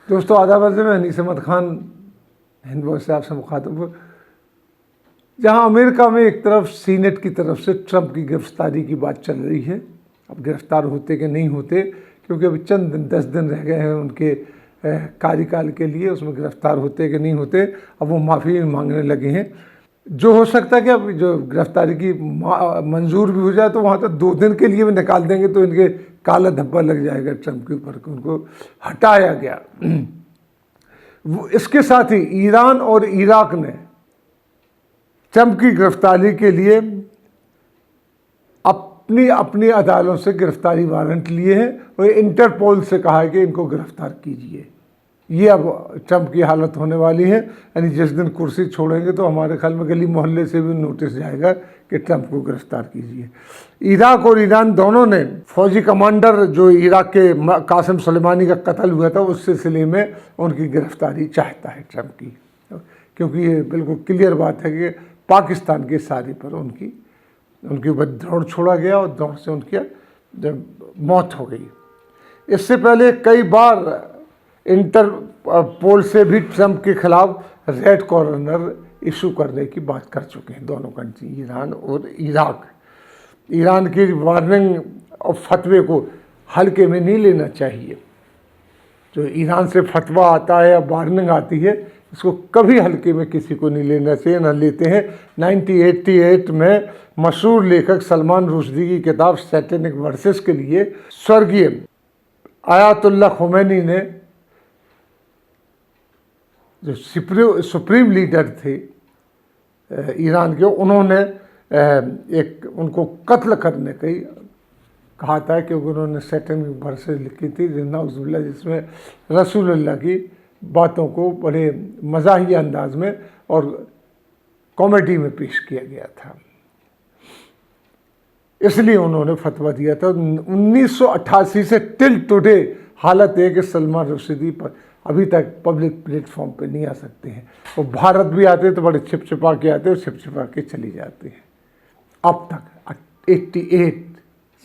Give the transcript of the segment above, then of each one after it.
दोस्तों आदाब अर्ज़ में अनीस अहमद खान हिंद वॉइस से आपसे मुखातब। जहां अमेरिका में एक तरफ सीनेट की तरफ से ट्रंप की गिरफ्तारी की बात चल रही है, अब गिरफ्तार होते कि नहीं होते, क्योंकि अभी चंद दिन 10 दिन रह गए हैं उनके कार्यकाल के लिए, उसमें गिरफ्तार होते कि नहीं होते। अब वो माफ़ी मांगने लगे हैं। जो हो सकता है कि अब जो गिरफ्तारी की मंजूर भी हो जाए तो वहाँ तो 2 दिन के लिए भी निकाल देंगे तो इनके काला धब्बा लग जाएगा ट्रंप के ऊपर कि उनको हटाया गया। वो इसके साथ ही ईरान और इराक ने ट्रंप की गिरफ्तारी के लिए अपनी अपनी अदालतों से गिरफ्तारी वारंट लिए हैं और इंटरपोल से कहा है कि इनको गिरफ्तार कीजिए। ये अब ट्रंप की हालत होने वाली है, यानी जिस दिन कुर्सी छोड़ेंगे तो हमारे ख्याल में गली मोहल्ले से भी नोटिस जाएगा कि ट्रंप को गिरफ्तार कीजिए। इराक और ईरान दोनों ने फौजी कमांडर जो इराक के कासिम सुलेमानी का कत्ल हुआ था उस सिलसिले में उनकी गिरफ्तारी चाहता है ट्रंप की, क्योंकि ये बिल्कुल क्लियर बात है कि पाकिस्तान के इशारे पर उनके ऊपर दौड़ छोड़ा गया और दौड़ से उनकी मौत हो गई। इससे पहले कई बार इंटरपोल से भी ट्रंप के खिलाफ रेड कॉर्नर इशू करने की बात कर चुके हैं दोनों कंट्री, ईरान और इराक। ईरान की वार्निंग और फतवे को हल्के में नहीं लेना चाहिए। जो ईरान से फतवा आता है या वार्निंग आती है, इसको कभी हल्के में किसी को नहीं लेना चाहिए, न लेते हैं। 1988 में मशहूर लेखक सलमान रुश्दी की किताब सैटेनिक वर्सेस के लिए स्वर्गीय आयतुल्लाह खुमैनी ने, जो सुप्रीम लीडर थे ईरान के, उन्होंने उनको कत्ल करने की कहा था, क्योंकि उन्होंने सैटेनिक वर्सेस लिखी थी जिसमें रसूलुल्लाह की बातों को बड़े मज़ाहिया अंदाज में और कॉमेडी में पेश किया गया था। इसलिए उन्होंने फतवा दिया था। 1988 से टिल टुडे हालत है कि सलमान रुश्दी पर अभी तक पब्लिक प्लेटफॉर्म पे नहीं आ सकते हैं। वो भारत भी आते तो बड़े छिप छिपा के आते और छिप छिपा के चली जाते हैं। अब तक 88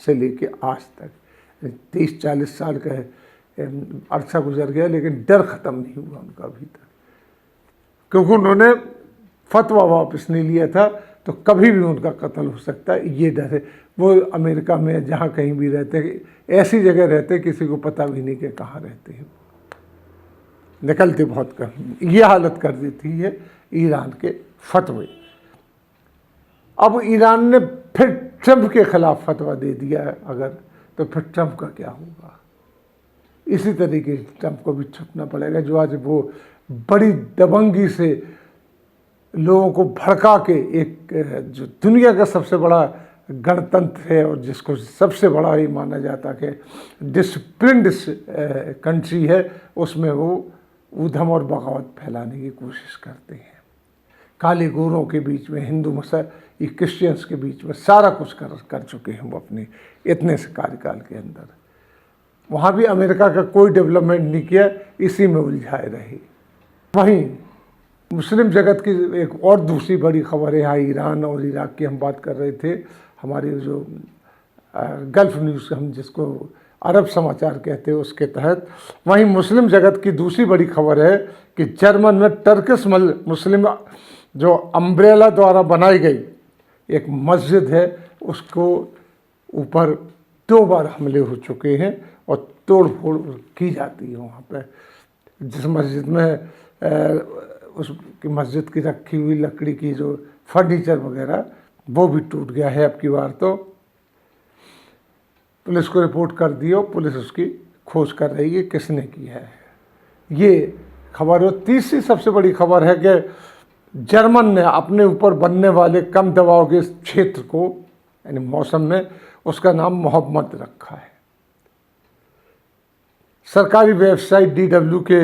से लेके आज तक 30-40 साल का अरसा गुजर गया, लेकिन डर ख़त्म नहीं हुआ उनका अभी तक, क्योंकि उन्होंने फतवा वापस नहीं लिया था तो कभी भी उनका कत्ल हो सकता है, ये डर है। वो अमेरिका में जहाँ कहीं भी रहते हैं, ऐसी जगह रहते किसी को पता भी नहीं कि कहाँ रहते हैं, निकलते बहुत कम। ये हालत कर देती है ईरान के फतवे। अब ईरान ने फिर ट्रंप के खिलाफ फतवा दे दिया है अगर, तो फिर ट्रंप का क्या होगा? इसी तरीके से ट्रंप को भी छुपना पड़ेगा, जो आज वो बड़ी दबंगी से लोगों को भड़का के एक जो दुनिया का सबसे बड़ा गणतंत्र है और जिसको सबसे बड़ा ही माना जाता है कि डिसिप्लिन्ड कंट्री है, उसमें वो उधम और बगावत फैलाने की कोशिश करते हैं। काले गोरों के बीच में, हिंदू क्रिश्चियंस के बीच में सारा कुछ कर चुके हैं वो अपने इतने से कार्यकाल के अंदर। वहाँ भी अमेरिका का कोई डेवलपमेंट नहीं किया, इसी में उलझाए रहे। वहीं मुस्लिम जगत की एक और दूसरी बड़ी खबर है, यहाँ ईरान और इराक की हम बात कर रहे थे, हमारी जो गल्फ न्यूज़ हम जिसको अरब समाचार कहते हैं उसके तहत। वहीं मुस्लिम जगत की दूसरी बड़ी खबर है कि जर्मन में टर्किश मुस्लिम जो अम्ब्रेला द्वारा बनाई गई एक मस्जिद है, उसको ऊपर 2 बार हमले हो चुके हैं और तोड़ फोड़ की जाती है वहाँ पे। जिस मस्जिद में उसकी मस्जिद की रखी हुई लकड़ी की जो फर्नीचर वगैरह वो भी टूट गया है। अब की बार तो पुलिस को रिपोर्ट कर दी और पुलिस उसकी खोज कर रही है किसने की है। ये खबर हो। तीसरी सबसे बड़ी खबर है कि जर्मन ने अपने ऊपर बनने वाले कम दबाव के क्षेत्र को, यानी मौसम में, उसका नाम मोहम्मद रखा है। सरकारी वेबसाइट DW के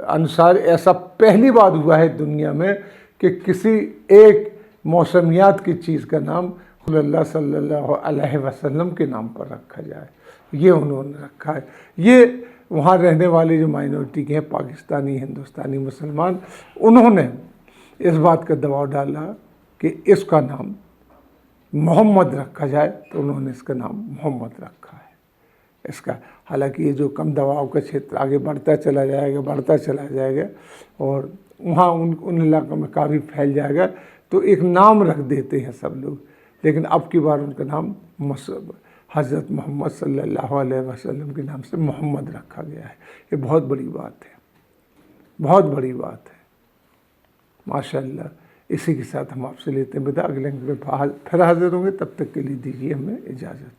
अनुसार ऐसा पहली बार हुआ है दुनिया में कि किसी एक मौसमियात की चीज़ का नाम रसूलुल्लाह सल्लल्लाहु अलैहि वसल्लम के नाम पर रखा जाए। ये उन्होंने रखा है। ये वहाँ रहने वाले जो माइनॉरिटी के हैं, पाकिस्तानी, हिंदुस्तानी मुसलमान, उन्होंने इस बात का दबाव डाला कि इसका नाम मोहम्मद रखा जाए, तो उन्होंने इसका नाम मोहम्मद रखा है। इसका। हालांकि ये जो कम दबाव का क्षेत्र आगे बढ़ता चला जाएगा और वहाँ उन इलाकों में काफ़ी फैल जाएगा, तो एक नाम रख देते हैं सब लोग, लेकिन अब की बार उनका नाम हज़रत मोहम्मद सल्लल्लाहु अलैहि वसल्लम के नाम से मोहम्मद रखा गया है। ये बहुत बड़ी बात है, बहुत बड़ी बात है, माशाअल्लाह। इसी के साथ हम आपसे लेते हैं विदा। अगले अंक में फिर हाजिर होंगे, तब तक के लिए दीजिए हमें इजाज़त।